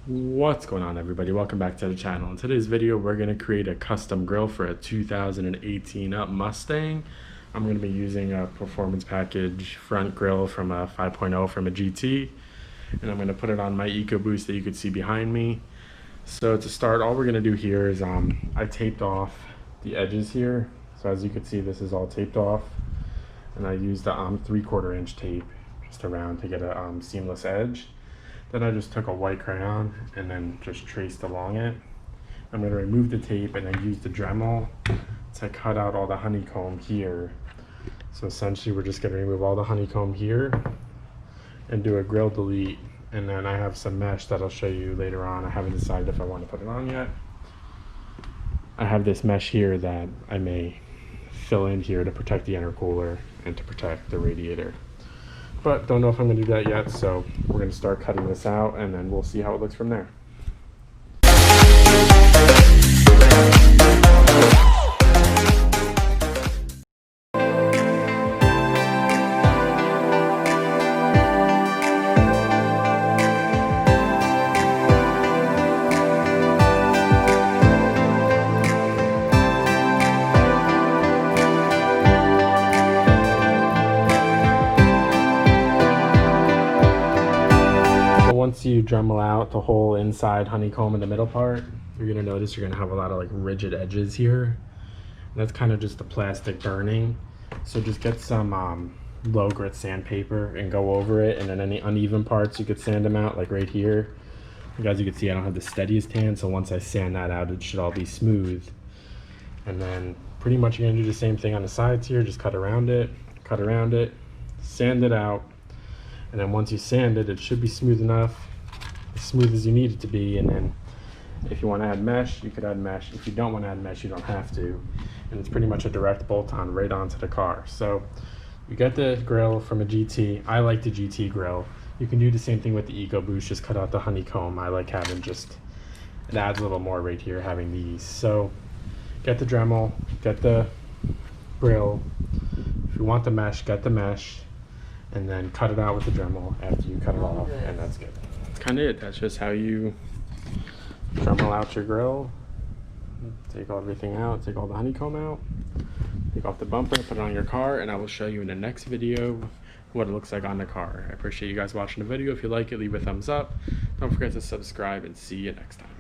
What's going on, everybody? Welcome back to the channel. In today's video we're going to create a custom grill for a 2018 Mustang. I'm going to be using a performance package front grill from a 5.0 from a GT, and I'm going to put it on my EcoBoost that you could see behind me. So to start, all we're going to do here is I taped off the edges here. So as you can see, this is all taped off, and I used the 3/4 inch tape just around to get a seamless edge. Then I just took a white crayon and then just traced along it. I'm going to remove the tape and then use the Dremel to cut out all the honeycomb here. So essentially we're just going to remove all the honeycomb here and do a grill delete. And then I have some mesh that I'll show you later on. I haven't decided if I want to put it on yet. I have this mesh here that I may fill in here to protect the intercooler and to protect the radiator. But don't know if I'm going to do that yet, so we're going to start cutting this out and then we'll see how it looks from there. Once you Dremel out the whole inside honeycomb in the middle part, you're going to notice you're going to have a lot of like rigid edges here. And that's kind of just the plastic burning. So just get some low grit sandpaper and go over it, and then any uneven parts you could sand them out, like right here. As you can see, I don't have the steadiest hand, so once I sand that out it should all be smooth. And then pretty much you're going to do the same thing on the sides here. Just cut around it, sand it out. And then once you sand it, it should be smooth enough, as smooth as you need it to be. And then if you want to add mesh, you could add mesh. If you don't want to add mesh, you don't have to. And it's pretty much a direct bolt-on right onto the car. So you get the grill from a GT. I like the GT grill. You can do the same thing with the EcoBoost, just cut out the honeycomb. I like having just, it adds a little more right here having these. So get the Dremel, get the grill. If you want the mesh, get the mesh. And then cut it out with the Dremel after you cut it off, and that's good. That's kind of it. That's just how you Dremel out your grill. Take everything out, take all the honeycomb out, take off the bumper, put it on your car, and I will show you in the next video what it looks like on the car. I appreciate you guys watching the video. If you like it, leave a thumbs up. Don't forget to subscribe, and see you next time.